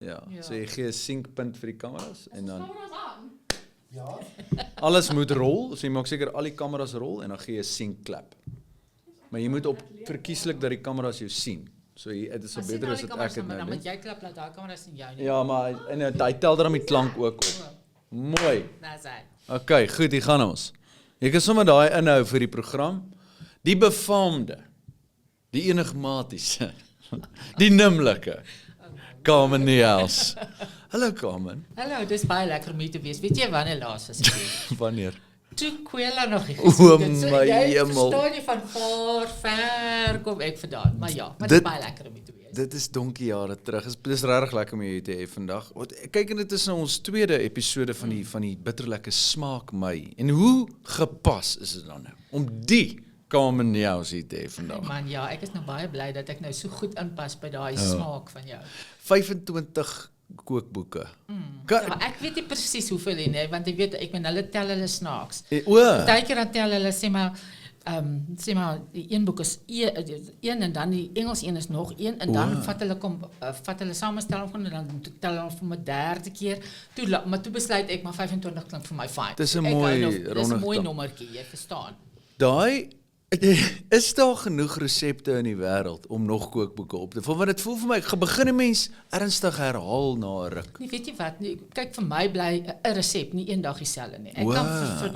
Ja, so jy gee 'n sinkpunt vir die kameras en dan Ja. alles moet rol, so jy maak seker al die kameras rol en dan gee jy 'n sinkklap. Maar jy moet op verkieslik dat die kameras jou sien. So dit is beter as dit ek het nou Dan doen. moet jy klap dat daai kamera sien jou nie. Ja, maar en hy tel dan met klank ook op. Mooi. Dis hy. Okay, goed, hier gaan ons. Jy kan sommer daai inhou vir die program. Die befaamde, die enigmatiese, die nimmerlike Carmen Niehaus. Hallo Carmen. Hallo, dis baie lekker om hier te wees. Weet jy wanneer laas was ek hier? Wanneer? Toe Kwela nog nie O gesien het. my Jy hemel. verstaan jy van ver kom ek vandaan. Maar ja, maar dit Dit- is baie lekker om hier te wees. Dit is donkie jare terug. Dis regtig lekker om jou hier te hê vandag. Kyk, en dit is nou ons tweede episode van die bitterlekke smaak my. En hoe gepas is dit dan nou om die Carmen Niehaus hier te hê vandag? Man, ja, ek is nou baie bly dat ek nou so goed inpas by daai smaak van jou. 25 kookboeke. Ja, ek weet nie presies hoeveel nie, want ek weet ek hulle tel hulle snaaks. O, Partykeer dan tel hulle sê maar die een boek is een en dan die Engels een is nog een en dan vat hulle samestelling van en dan tel hulle vir my derde keer. Maar toe besluit ek maar 25 klink vir my fyn. Dis 'n Ek hou mooi dis 'n ronde mooi getal. nommertjie, jy verstaan. daai is daar genoeg resepte in die wêreld om nog kookboeke op te vul? Want dit voel vir my ek begin 'n mens ernstig herhaal na 'n ruk. Nee, weet jy wat? Nee, kyk vir my bly 'n resep nie eendag dieselfde nie. Ek Wow. kan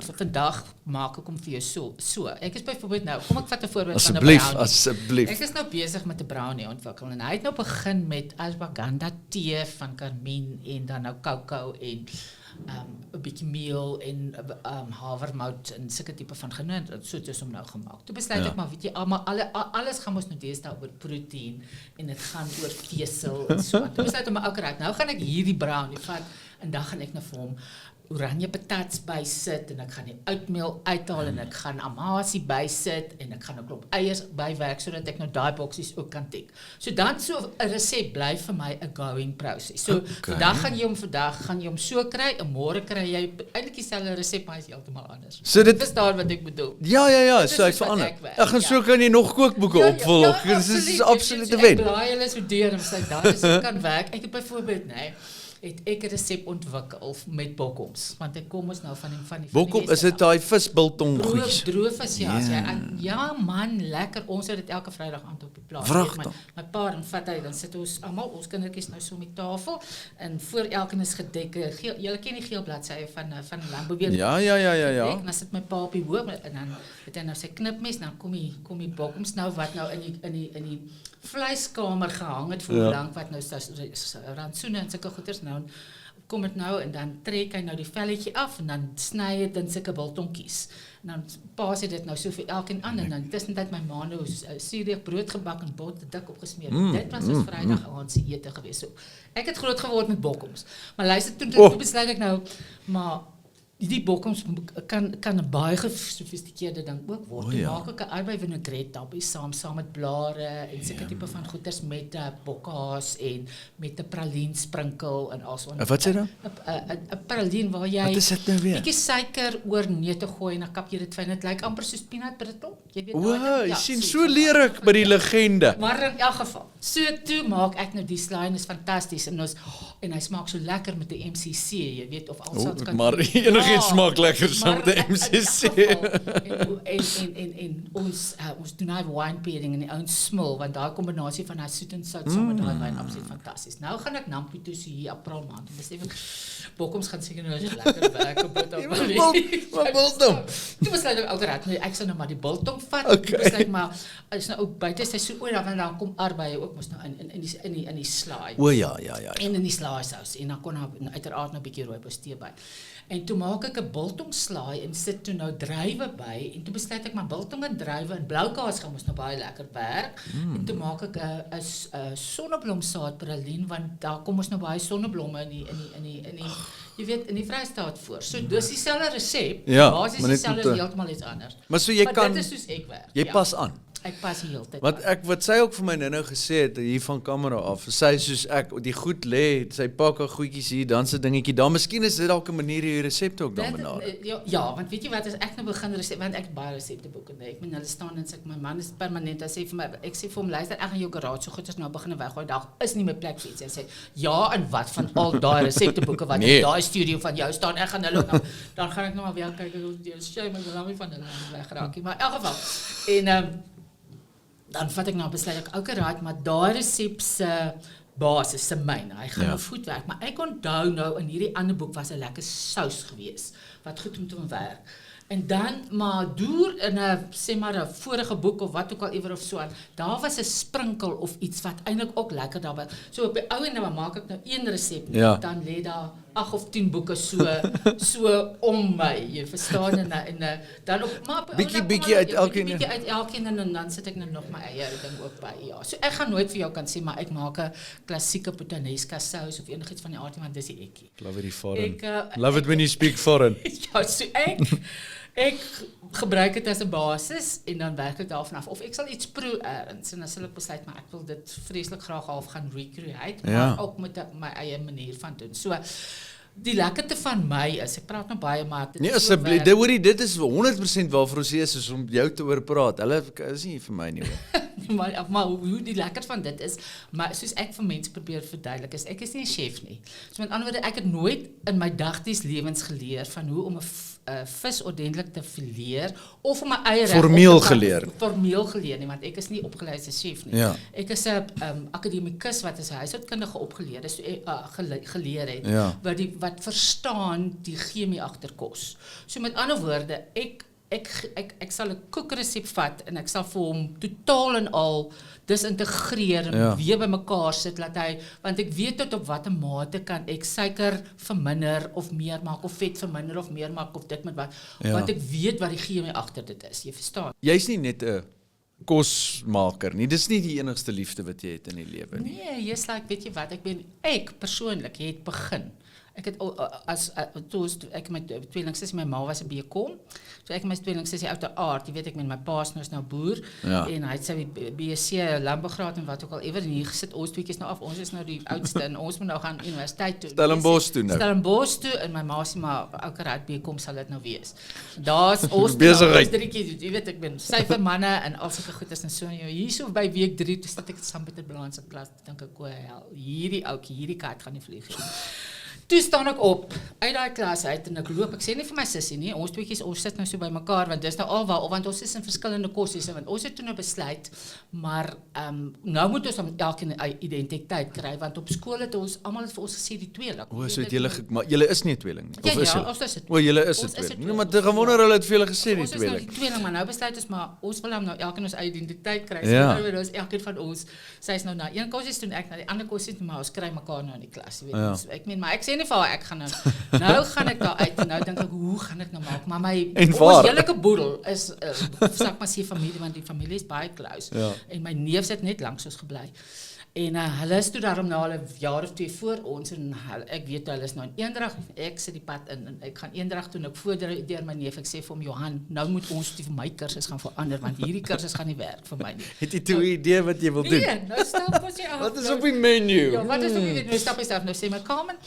vir vandag maak ek hom vir jou so. Ek is byvoorbeeld nou, kom ek vat 'n voorbeeld van 'n Asseblief, brownie. asseblief. Ek is nou besig met 'n brownie ontwikkel en hy het nou begin met ashwagandha tee van Carmen en dan nou kakao en 'n bietjie meel en havermout en sulke tipe van genoem, so het ons hom nou gemaak. Toe besluit ek maar weet jy, alles gaan mos nou deesdae oor proteïen en dit gaan oor vesel en so. Toe besluit ek maar okay, nou gaan ek hierdie brownie vat en dan gaan ek nou vir hom oranje patats bysit en ek gaan die oatmeal uithaal en ek gaan amasie bysit en ek gaan 'n klomp eiers bywerk sodat ek nou daai boksies ook kan tik. So dan so 'n resep bly vir my 'n going proses. So vandag gaan jy hom so kry en môre kry jy eintlik dieselfde resep maar is heeltemal anders. So dit- verstaan wat ek bedoel. Ja, Dit so hy is wat verander. ek werk, Ag, en so ja. kan jy nog kookboeke opvul. Dit is 'n absolute wen. Ek blaai hulle so deur en sê daai resep kan werk. Ek het byvoorbeeld, het ek 'n resep ontwikkel met bokkoms, want ek kom ons nou van die Bokkom, is dit daai visbiltong goedjies? Droog is ja, as jy, Ja. ja man, lekker. Ons het dit elke Vrydag aand op die plaas. Wragtig. My pa en vat hy, dan sit ons almal, ons kindertjies nou so om die tafel en voor elkeen is gedek geel, julle ken die geel bladsye van landbouweer. Ja. En dan sit my pa op die hoop en dan het hy nou sy knipmes, dan kom die bokkoms nou wat nou in die vleiskamer gehang het vir lank wat nou rantsoene en sulke goeders nou kom dit nou en dan trek hy nou die velletjie af en dan sny dit in sulke biltonkies. En dan paas hy dit nou so vir elkeen aan en dan tussentyd my ma nou suurig brood gebak en botter dik opgesmeer. Dit was ons Vrydag aand se ete gewees. So, ek het groot geword met bokkoms. Maar luister toe besluit ek nou maar die bokkoms kan 'n baie gesofistikeerde ding ook word. Toe maak ek 'n arbei vinaigrette daarbey saam met blare en sulke tipe van goeders met bokhaas en met 'n praline sprinkel en also. Wat sê dan? 'n praline waar jy Wat is dit nou weer? bietjie suiker oor neute gooi en dan kap jy dit fyn. Dit lyk amper soos peanut brittle. Jy weet Jy sien, so leer ek by die legende. Maar in elk geval, so toe maak ek nou die slaai en is fantasties en hy smaak so lekker met die MCC, jy weet of alsats kan. Maar enigiets smaak lekker saam met die MCC. En ons doen hy wine pairing en die ouens smil want daai kombinasie van hy soet en sout saam met daai wyn absoluut fantasties. Nou gaan ek Nampi toe so hier April maand. Dis effe bokkoms gaan seker nou so lekker werk op dit op. Wat biltong? Toe besluit ek alreeds nee, ek sou nou maar die biltong vat. Okay. Toe besluit maar is nou ook buite seisoen dan kom arbei ook mos nou in die slaai. O ja. En in die slaaisous en dan kon daar uiteraard nou 'n bietjie rooibos tee by. En toe maak ek 'n biltong slaai en sit toe nou druiwe by en toe besluit ek maar biltong en druiwe en blou kaas gaan mos nou baie lekker werk. En toe maak ek 'n sonneblomsaad praline want daar kom ons nou baie sonneblomme in die jy weet in die Vrystaat voor. So dis dieselfde resep, Ja, basies maar net dieselfde met heeltemal iets anders. Maar so jy Maar kan dit is soos ek werk. jy pas aan. Ek pas die hele tyd. Wat sy ook vir my nou gesê het hier van kamera af, sy soos ek die goed lê, sy pak haar goedjies hier, dan se dingetjie, dan miskien is dit dalk 'n manier hoe jy resepte ook dan benader. Ja, want weet jy wat, as ek nou begin resepte, want ek baie resepteboeke nee, ek meen hulle staan en my man is permanent, hy sê vir my, ek sê vir hom, luister, ek gaan jou garage so goed as nou begin weggooi, dag is nie my plek vir iets. Hy sê, ja, en wat van al daai resepteboeke wat in daai studio van jou staan, ek gaan hulle nou, dan gaan ek nou maar weer kyk, die shame is nou nie van hulle wegraak nie, maar in elk geval, en dan vat ek nou besluit ek okay right, maar daai resep se basis se myne. Hy gaan nou voetwerk, maar ek onthou nou in hierdie ander boek was 'n lekker sous gewees wat goed om te werk. En dan maar deur in 'n sê maar 'n vorige boek of wat ook al iewers of so aan, daar was 'n sprinkel of iets wat eintlik ook lekker daarby. So op die ou en nou maak ek nou een resep, dan lê daar 8 of 10 boeke so om my. Jy verstaan en dan op maar bietjie uit elkeen. Bietjie uit elkeen en dan sit ek nou nog my eie ding ook by. Ja. So ek gaan nooit vir jou kan sê maar ek maak 'n klassieke puttanesca sous of enigiets van die aard want dis die ekkie. Love it foreign. Love it when you speak foreign. Ja, so ek gebruik dit as 'n basis en dan werk ek daarvan af of ek sal iets proe eers en dan sal ek besluit maar ek wil dit vreeslik graag half gaan recreate maar ook met my eie manier van doen. So die lekkerte van my is ek praat nou baie maar nee asseblief dit is 100% waarvoor ons hier is om jou te oor praat. Hulle is nie vir my nie hoor. maar hoe die lekker van dit is, maar soos ek vir mense probeer verduidelik is, ek is nie 'n chef nie. So met ander woorde, ek het nooit in my dagdiens lewens geleer van hoe om 'n vis ordentlik te fileer of om my eie formeel geleer nie, want ek is nie opgeleid as 'n chef nie. Ja. Ek is 'n akademikus wat as 'n huishoudkundige opgeleer is, geleer het, wat verstaan die chemie agter kos. So met ander woorde, ek sal 'n koekresep vat en ek sal vir hom totaal en al disintegreer en weer bymekaar sit laat hy, want ek weet tot op watter mate kan ek suiker verminder of meer maak of vet verminder of meer maak of dit met wat, want ek weet wat die chemie agter dit is. Jy verstaan. Jy's nie net 'n kosmaker nie. Dis nie die enigste liefde wat jy het in die lewe nie. Nee, jy's like, weet jy wat, ek persoonlik het begin. Ek het toe ek met tweelingsussie, my ma was 'n bekom. So ek en my tweelingsussie outer aard, jy weet ek met my pa's nou boer en hy het sy BSc landbougraad en wat ook al ewer en hier gesit ons tweeetjies nou af. Ons is nou die oudste en ons moet nou gaan universiteit toe. Stellenbosch toe nou. Stellenbosch toe en my ma sê maar ouer bekom sal dit nou wees. Daar's ons besigheid. Drietjie, jy weet ek ben syfer manne en al sulke goed is en so hierso by week 3 toe sit ek saam met 'n balans in klas dink ek hierdie ouetjie, hierdie kat gaan nie vlieg nie. Toe staan ek op uit daai klas uit en ek loop. Ek sê nie vir my sussie nie. Ons tweeetjies ons sit nou so by mekaar want dis nou alwaar want ons is in verskillende kossies want ons het toe nou besluit maar nou moet ons elkeen 'n identiteit kry want op skool het ons almal het vir ons gesê die tweeling. O, so het julle maar julle is nie 'n tweeling nie. Of is julle? Ons is dit. O, julle is 'n tweeling. Nee, maar te gewonder hulle het vir julle gesê die tweeling. Ons is nou die tweeling, maar nou besluit ons maar ons wil nou elkeen ons identiteit kry. So ons elkeen van ons, sy's nou na een kossie toe ek na die ander kossie toe maar ons kry mekaar nou in die klas, jy weet. So ek meen maar ek sê nie vir haar ek gaan nou gaan ek daar uit en nou dink ek hoe gaan ek nou maak maar my ons hele boedel is sak maar sê familie want die familie is baie close en my neef sit net langs ons gebly en hulle is toe daarom nou al 'n jaar of 2 voor ons en ek weet hulle is nou in Eendrag ek sit die pad in en ek gaan Eendrag toe en ek voordeur my neef ek sê vir hom Johan nou moet ons vir my kursus gaan verander want hierdie kursus gaan nie werk vir my nie. Het jy toe 'n idee wat jy wil doen? Nee, nou stap ons jy af. Wat is op die menu? Ja, wat is op die menu? Nou stap jy self nou sê my Carmen,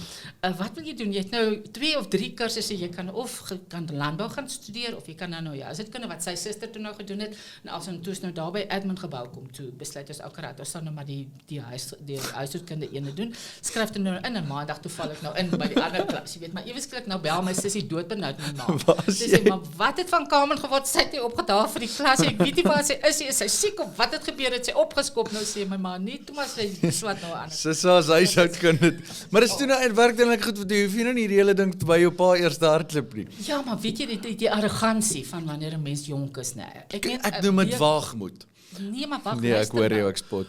wat wil jy doen? Jy het nou 2 of 3 kursusse jy kan of kan landbou gaan studeer of jy kan nou ja, as dit kinders wat sy suster toe nou gedoen het en als ons toe nou daar by Edmund gebou kom toe besluit ons akkurat ons sal nou maar die huishoudkunde ene doen. Skryf dit nou in en maandag toe val ek nou in by die ander klas. Jy weet maar ewe skielik nou bel my sussie doodbenoud my ma. Sy sê maar wat het van Carmen geword? Sy het nie opgedaag vir die klas. Ek weet nie waar sy is sy siek of wat het gebeur het sy opgeskop nou sê my ma nie toe maar sy swat nou aan. Sissa se huishoudkunde. Maar dit is toe nou werk eintlik goed want jy hoef nie nou hierdie hele ding by jou pa eers hardloop nie. Ja, maar weet jy die arrogansie van wanneer 'n mens jonk is, nee. Ek noem dit waagmoed. Nee, maar wag. Nee, ek hoor jou ek spot.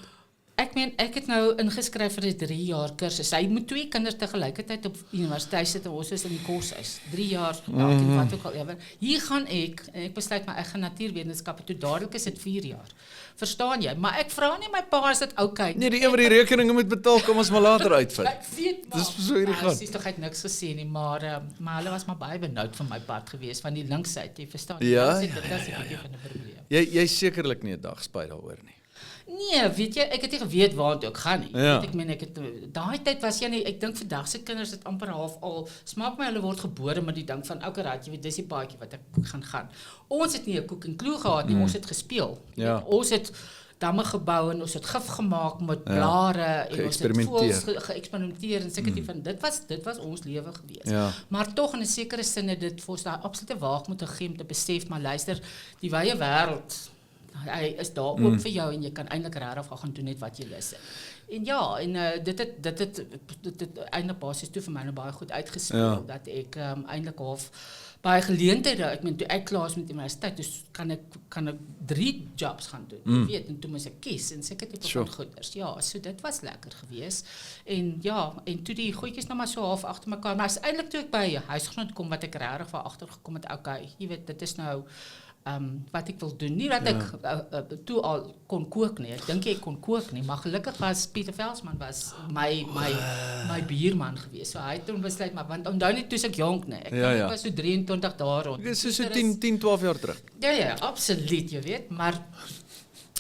Ek meen ek het nou ingeskryf vir 'n 3 jaar kursus. Hy moet 2 kinders te gelykertyd op universiteit sit en ons is in die koshuis. 3 jaar, wat ook al ewer. Hier gaan ek besluit maar ek gaan natuurwetenskappe toe dadelik is dit 4 jaar. Verstaan jy? Maar ek vra nie my pa is dit oukei. Nee, die een wat die rekeninge moet betaal kom ons maar later uitvind. Ek weet maar. Dis so hierdie gaan. Dis tog het niks gesê nie, maar hulle was maar baie benoud van my pad geweest van die linksyd, jy verstaan. Ja, dit is 'n bietjie van 'n probleem. Jy sekerlik nie 'n dag spyt daaroor nie. Nee, weet jy, ek het nie geweet waartoe ek gaan nie. Ja. Weet ek meen ek het daai tyd was jy nie, ek dink vandag se kinders het amper half al smaak my hulle word gebore met die ding van okay, right, jy weet dis die paadjie wat ek gaan. Ons het nie 'n koek en kloe gehad nie, ons het gespeel. Ja. Ons het damme gebou en ons het gif gemaak met blare en ons het voels geëksperimenteer en seker van dit was ons lewe gewees. Ja. Maar tog in 'n sekere sin het dit vir ons daai absolute waagmoed gegee om te besef maar luister, die wye wêreld hy is daar oop vir jou en jy kan eintlik regtig gaan doen net wat jy lus het. En ja, en dit het eintlik basies toe vir my nou baie goed uitgespeel dat ek eintlik half baie geleenthede, ek meen toe ek klaar is met universiteit, dus kan ek 3 jobs gaan doen. Jy weet, en toe moes ek kies en seker tipe van goeders. Ja, so dit was lekker geweest. En ja, en toe die goedjies nou maar so half agter mekaar, maar uiteindelik toe ek by huisgenoot kom wat ek regtig van agter gekom het, okay, jy weet, dit is nou wat ek wil doen. Nie dat ek toe al kon kook nie. Ek dink ek kon kook nie, maar gelukkig was Pieter Velsman was my buurman geweest. So hy het toen besluit, maar want onthou net toe ek jonk nie. Ek was so 23 daar rond. Dit is so 10, 12 jaar terug. Ja, absoluut, jy weet, maar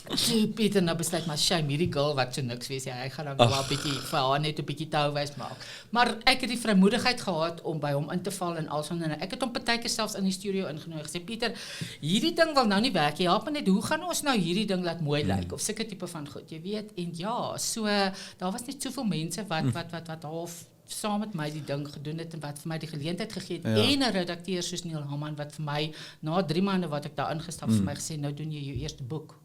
toe Pieter nou besluit, maar shame, hierdie girl wat so niks wees, hy gaan nou wel 'n bietjie vir haar net 'n bietjie touwys maak. Maar ek het die vrymoedigheid gehad om by hom in te val en alsonder. Ek het hom partykeer selfs in die studio ingenooi gesê, Pieter, hierdie ding wil nou nie werk nie. Help my net, hoe gaan ons nou hierdie ding laat mooi lyk of sulke tipe van goed, jy weet? En ja, so daar was net soveel mense wat half saam met my die ding gedoen het en wat vir my die geleentheid gegee het en 'n redakteur soos Neil Hamman wat vir my na 3 maande wat ek daar ingestap vir my gesê, nou doen jy jou eerste boek.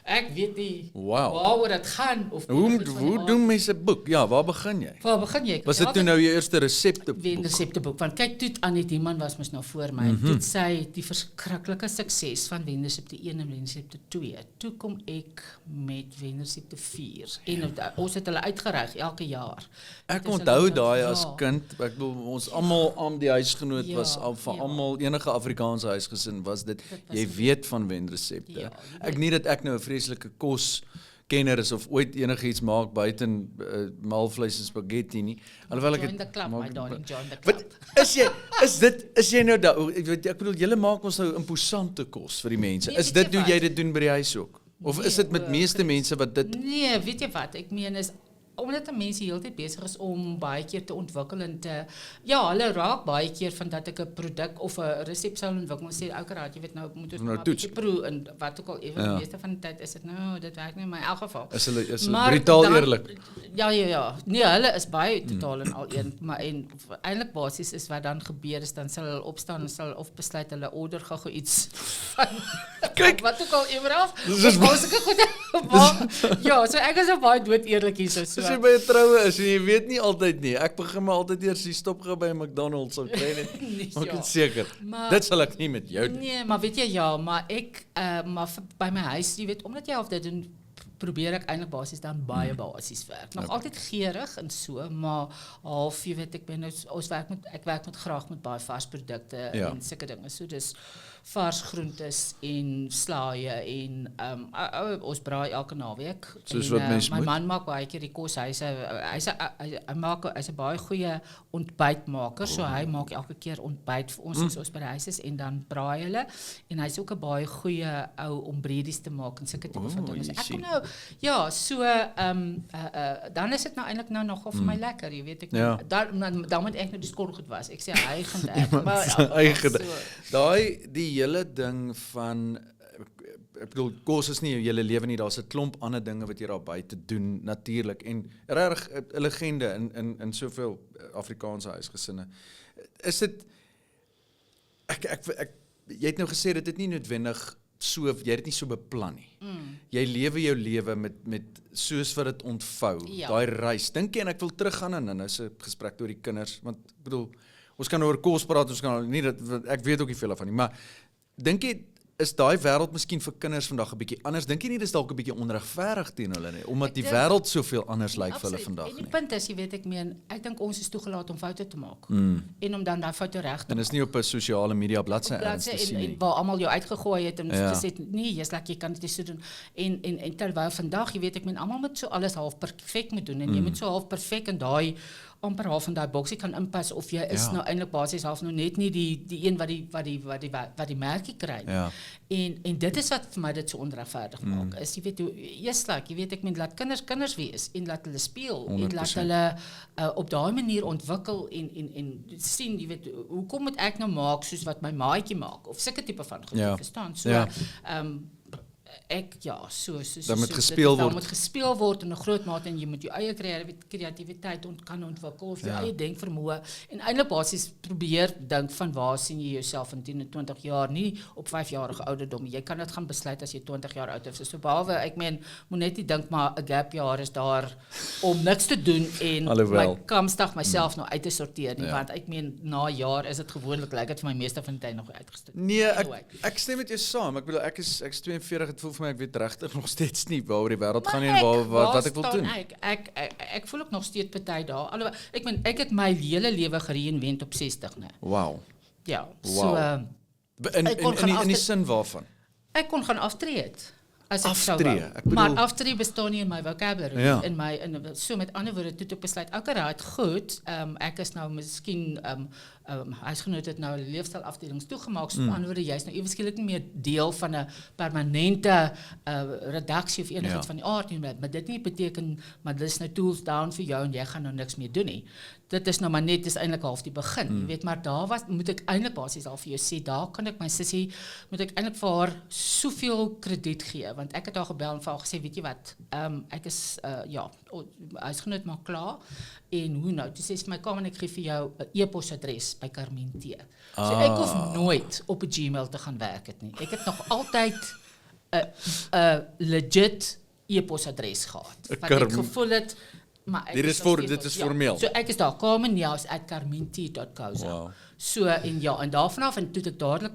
Ek weet nie waaroor dit gaan of hoe doen mense 'n boek? Ja, waar begin jy? Waar begin jy? Was dit toe nou jou eerste resepteboek? Resepteboek. Want kyk, toe Annette Iman was mos nou voor my. Toe sy die verskriklike sukses van Wenresepte 1 en Wenresepte 2. Toe kom ek met Wenresepte 4 en ons het hulle uitgereik elke jaar. Ek onthou daai as kind, ek bedoel ons almal die huisgenoot was van almal enige Afrikaanse huisgesin was dit jy weet van Wenresepte. Ek nie dat ek nou 'n vreeslike koskenner is of ooit enigiets maak buiten maalvleis en spaghetti nie. Alhoewel ek join the club, my darling, join the club. Wat is jy nou daar? Ek bedoel julle maak ons nou imposante kos vir die mense. Is dit hoe jy dit doen by die huis ook? Of is dit met meeste mense wat dit Nee, weet jy wat? Ek meen is omdat mense heeltyd besig is om baie keer te ontwikkel en te hulle raak baie keer van dat ek 'n produk of 'n resep sou ontwikkel en sê okay, jy weet nou moet ons maar 'n bietjie proe en wat ook al die meeste van die tyd is dit nou dit werk nie in my elk geval. Is hulle brutaal eerlik? Ja. Nee, hulle is baie totaal en al een, maar en eintlik basies is wat dan gebeur is dan sal hulle opstaan en sal of besluit hulle order gou iets van kyk wat ook al eendag. Ja, so ek is so baie dood eerlik hierso. As jy by 'n troue is en jy weet nie altyd nie. Ek begin maar altyd eers die stop gou by 'n McDonald's of kry net. Maak dit seker. Dit sal ek nie met jou doen. Nee, maar weet jy maar ek maar by my huis, jy weet, omdat jy half dit doen probeer ek eintlik basies dan baie basies werk. Nog altyd geurig en so, maar half jy weet ek ben nou ek werk met graag met baie vars produkte en sulke dinge. So dis vars groentes en slaaië en ons braai elke naweek. Soos wat mens moet. My man maak baie keer die kos. Hy's 'n baie goeie ontbytmaker. So hy maak elke keer ontbyt vir ons as ons by die huis is en dan braai hulle en hy's ook 'n baie goeie ou om breedies te maak en sulke tipe van dinge. So ek kon nou dan is dit nou eintlik nou nogal vir my lekker, jy weet ek. Dan moet ek nou die skorgoed was. Ek sê hy gaan maar die hele ding van ek bedoel kos is nie jou hele lewe nie, daar's 'n klomp ander dinge wat jy daar buite doen natuurlik en regtig 'n legende in soveel Afrikaanse huisgesinne. Is dit jy het nou gesê dit het nie noodwendig so jy het dit nie so beplan nie. Jy lewe jou lewe met soos wat dit ontvou, daai reis. Dink jy en ek wil teruggaan en nou is 'n gesprek oor die kinders want ek bedoel ons kan oor kos praat, ons kan nie dat ek weet ook nie veel van nie, maar dink jy is daai wêreld miskien vir kinders vandag 'n bietjie anders? Dink jy nie dis dalk 'n bietjie onregverdig teen hulle nie, omdat die wêreld soveel anders lyk vir hulle vandag nie? En die punt is, jy weet ek dink ons is toegelaat om foute te maak en om dan daai foute reg te maak. En is nie op 'n sosiale media bladsy erns te sien nie. En waar almal jou uitgegooi het en gesê nee, jy's lekker, jy kan dit nie so doen. En terwyl vandag, jy weet almal moet so alles half perfek moet doen en jy moet so half perfek in daai amper half in daai boksie kan inpas of jy is nou eintlik basies half nou net nie die een wat die merkie kry nie. Ja. En dit is wat vir my dit so onregverdig maak. Is jy weet hoe jy weet ek meen laat kinders wees en laat hulle speel 100%. en laat hulle op daai manier ontwikkel en sien jy weet hoekom moet ek nou maak soos wat my maatjie maak of sulke tipe van goed verstaan. So Daar moet gespeel word. Daar moet gespeel word in 'n groot mate en jy moet jou eie kreatiwiteit kan ontwikkel of jou eie denkvermoë en eintlik basies probeer dink van waar sien jy jouself in 10 en 20 jaar, nie op 5-jarige ouderdom. Jy kan dit gaan besluit as jy 20 jaar oud is. So behalwe ek meen moet net nie dink maar 'n gap jaar is daar om niks te doen en my kamsdag myself nou uit te sorteer nie, want ek meen na 'n jaar is dit gewoonlik lyk dit vir my meeste van die tyd nog uitgestoot. Nee, ek stem met jou saam. Ek bedoel ek is 42, dit voel vir my ek weet regtig nog steeds nie waaroor die wêreld gaan en wat ek wil doen. Ek voel ook nog steeds party daar. Alhoewel ek het my hele lewe gereinvent op 60, né. Wow. Ja, so in die sin waarvan? Ek kon gaan aftree het. As ek sou Aftree, wou. ek bedoel- Maar aftree bestaan nie in my vocabulary Ja. so met ander woorde toe ek besluit okay, right, goed, ek is nou miskien huisgenoot het nou 'n leefstylafdelings toegemaak, so met ander woorde jy's nou ewe skielik nie meer deel van 'n permanente redaksie of enigiets van die aard nie, maar dit nie beteken maar dis nou tools down vir jou en jy gaan nou niks meer doen nie. Dit is nou maar net dis eintlik half die begin. Jy weet, maar daar moet ek eintlik basies al vir jou sê, daar kan ek my sussie moet ek eintlik vir haar soveel krediet gee, want ek het haar gebel en vir haar gesê, weet jy wat, ek is huisgenoot maar klaar en hoe nou? Toe sê sy vir my, kom en ek gee vir jou 'n e-posadres by Carmen T. So ek hoef nooit op 'n Gmail te gaan werk het nie. Ek het nog altyd 'n legit e-posadres gehad. Wat ek gevoel het maar Dit is formeel. So ek is daar carmennews@carment.co. Wow. So en en daarvan af en toe ek dadelik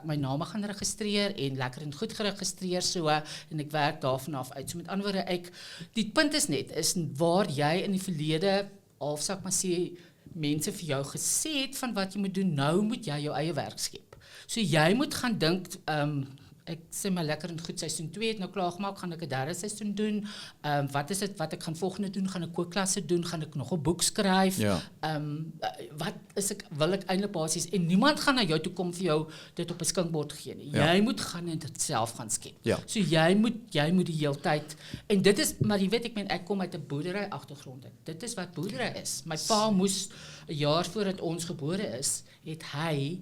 my name gaan registreer en lekker en goed geregistreer so en ek werk daarvan af uit. So met ander woorde die punt is waar jy in die verlede halfsak maar sê mense vir jou gesê het van wat jy moet doen, nou moet jy jou eie werk skep. So jy moet gaan dink ek sê maar lekker en goed seisoen 2 het nou klaar gemaak, gaan ek 'n derde seisoen doen. Wat is dit wat ek gaan volgende doen? Gaan ek kookklasse doen? Gaan ek nog 'n boek skryf? Ja. Wat is wil ek eintlik basies en niemand gaan na jou toe kom vir jou dit op 'n skinkbord gee nie. Jy moet gaan en dit self gaan skep. Ja. So jy moet die heeltyd en dit is maar jy weet ek kom uit 'n boerdery agtergrond. Dit is wat boerdery is. My pa moes 'n jaar voordat ons gebore is, het hy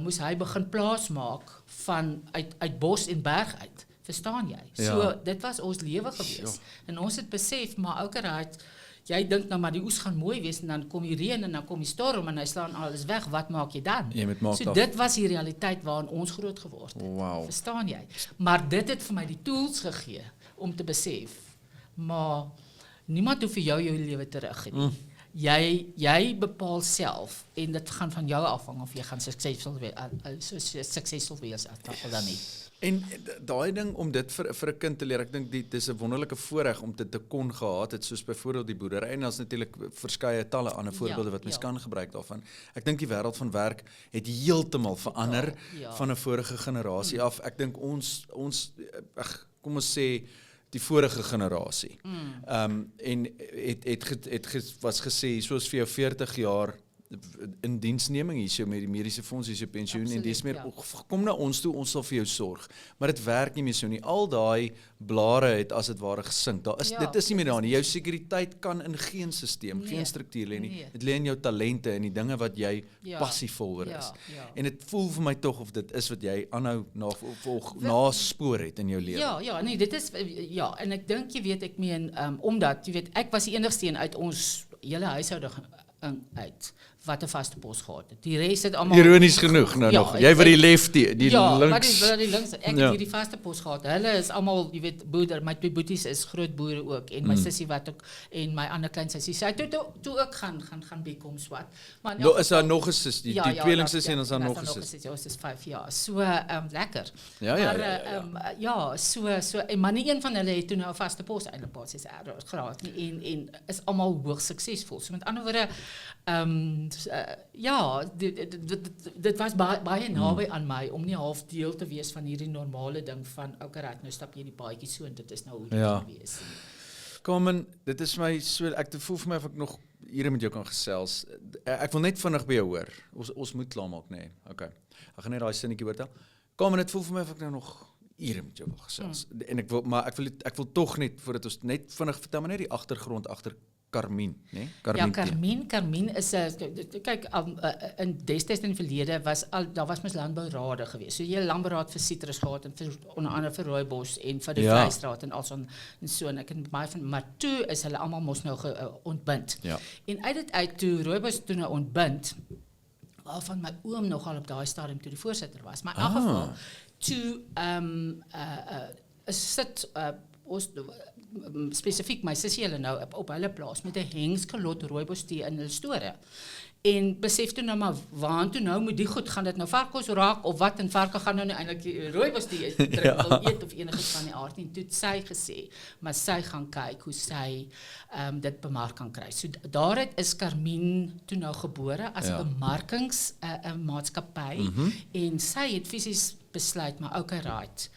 moes hy begin plaas maak van uit bos en berg uit. Verstaan jy? So dit was ons lewe gewees. En ons het besef maar okay, right, jy dink nou maar die oes gaan mooi wees en dan kom die reën en dan kom die storm en hy slaan alles weg. Wat maak jy dan? So dit was die realiteit waarin ons groot geword het. Wow. Verstaan jy? Maar dit het vir my die tools gegee om te besef. Maar niemand hoef vir jou lewe te rig nie. Jy bepaal self en dit gaan van jou afhang of jy gaan suksesvol wees of dan nie. En daai ding om dit vir 'n kind te leer, ek dink dit is 'n wonderlike voorreg om dit te kon gehad het, soos byvoorbeeld die boerdery en daar's natuurlik verskeie talle ander voorbeelde wat mens kan gebruik daarvan. Ek dink die wêreld van werk het heeltemal verander van 'n vorige generasie af. Ek dink ons kom ons sê die vorige generasie. En was gesê soos vir jou 40 jaar in diensneming hier so met die mediese fonds, hier so pensioen en dis meer kom na ons toe, ons sal vir jou sorg. Maar dit werk nie meer so nie. Al daai blare het as dit ware gesink. Dit is nie meer daar nie. Jou sekuriteit kan in geen stelsel, geen struktuur lê nie. Dit lê in jou talente en die dinge wat jy passievol oor is. En dit voel vir my tog of dit is wat jy aanhou naspoor het in jou lewe. Nee, dit is en ek dink jy weet ek meen omdat jy weet ek was die enigste een uit ons hele huishouding uit wat 'n vaste pos gehad het. Die res het almal ironies genoeg nou nog. Jy vir die lefty, die links. Ja, die links. Ek het hierdie vaste pos gehad. Hulle is almal, jy weet, boerder. My twee boeties is groot boere ook en my sussie wat ook en my ander klein sussie. Sy het toe ook gaan bekom swat. Maar is daar nog 'n sussie, die tweelingsussie en is daar nog 'n sussie. Ja, ons is 5 jaar. So lekker. Ja. So maar nie een van hulle het toe nou 'n vaste pos eintlik basies gehad nie en is almal hoogs suksesvol. So met ander woorde dit was baie naby aan my om nie half deel te wees van hierdie normale ding van okay, nou stap jy die paadjie so en dit is nou hoe dit gaan wees. Carmen, dit is my so ek voel vir my of ek nog ure met jou kan gesels. Ek wil net vinnig by jou hoor. Ons moet klaarmaak, nee. Okay. Ek gaan net daai sinnetjie oortel. Kom, dit voel vir my of ek nou nog ure met jou wil gesels. En ek wil tog net voordat ons net vinnig vertel maar net die agtergrond agter Carmien, né? Carmien is 'n kyk in destyds in die verlede daar was mos landbourade geweest. So jy landbouraad vir sitrus gehad en vir onder andere vir rooibos en vir die Vrystraat en alson en so en ek het baie van maar toe is hulle almal mos nou ontbind. Ja. En uit dit uit toe rooibos toe nou ontbind waarvan my oom nogal op daai stadium toe die voorsitter was. Maar in elk geval toe sit ons spesifiek my sussie hulle nou op hulle plaas met 'n hengskelot rooibos tee in hulle store. En besef toe nou maar waantoe nou moet die goed gaan dit nou varkens raak of wat en varke gaan nou eintlik rooibos tee drink wil eet of enigiets van die aard nie. Toe het sy gesê, maar sy gaan kyk hoe sy dit bemark kan kry. So daaruit is Carmien toe nou gebore as 'n bemarkings maatskappy en sy het fisies besluit maar okay right.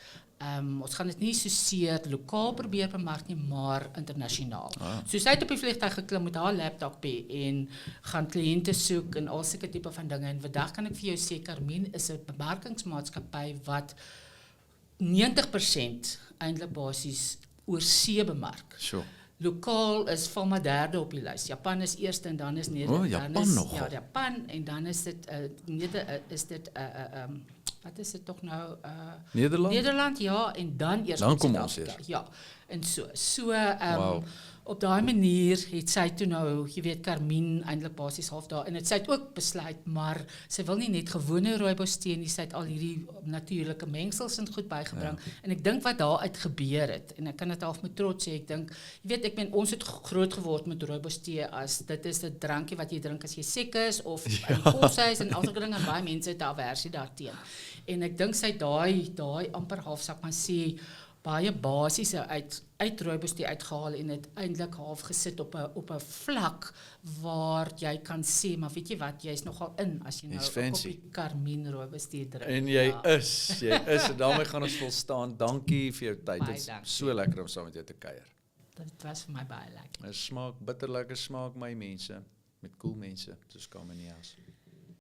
Ons gaan dit nie so seer lokaal probeer bemark nie, maar internasionaal. So sy het op die vliegtuig geklim met haar laptop en gaan kliënte soek en al sulke tipe van dinge. En vandag kan ek vir jou sê Carmien is 'n bemarkingsmaatskappy wat 90% eintlik basies oor see bemark. Sure. Lokaal is val maar derde op die lys. Japan is eerste en dan is Nederland. Japan nog. Ja, Japan en dan is dit wat is dit tog nou Nederland? Nederland ja en dan eers dan kom ons Suid-Afrika. eers. Ja. En so op daai manier het sy toe nou, jy weet Carmien eintlik basies half daar en sy het ook besluit maar sy wil nie net gewone rooibos tee nie, sy het al hierdie natuurlike mengsels en goed bygebring en ek dink wat daar uit gebeur het en ek kan dit half met trots sê ek dink jy weet ons het groot geword met rooibos tee as dit is 'n drankie wat jy drink as jy siek is of in koshuis en al sulke dinge en baie mense het 'n aversie daarteen. En ek dink sy daai amper half sak maar sê baie basiese uit rooibos tee uitgehaal en dit eintlik half gesit op 'n vlak waar jy kan sê maar weet jy wat jy's nogal in as jy nou 'n koppie Carmien rooibos tee drink. En jy is en daarmee gaan ons volstaan. Dankie vir jou tyd. Dit is so lekker om saam met jou te kuier. Dit was vir my baie lekker. Dit smaak bitterlekker smaak my mense met cool mense soos Carmien.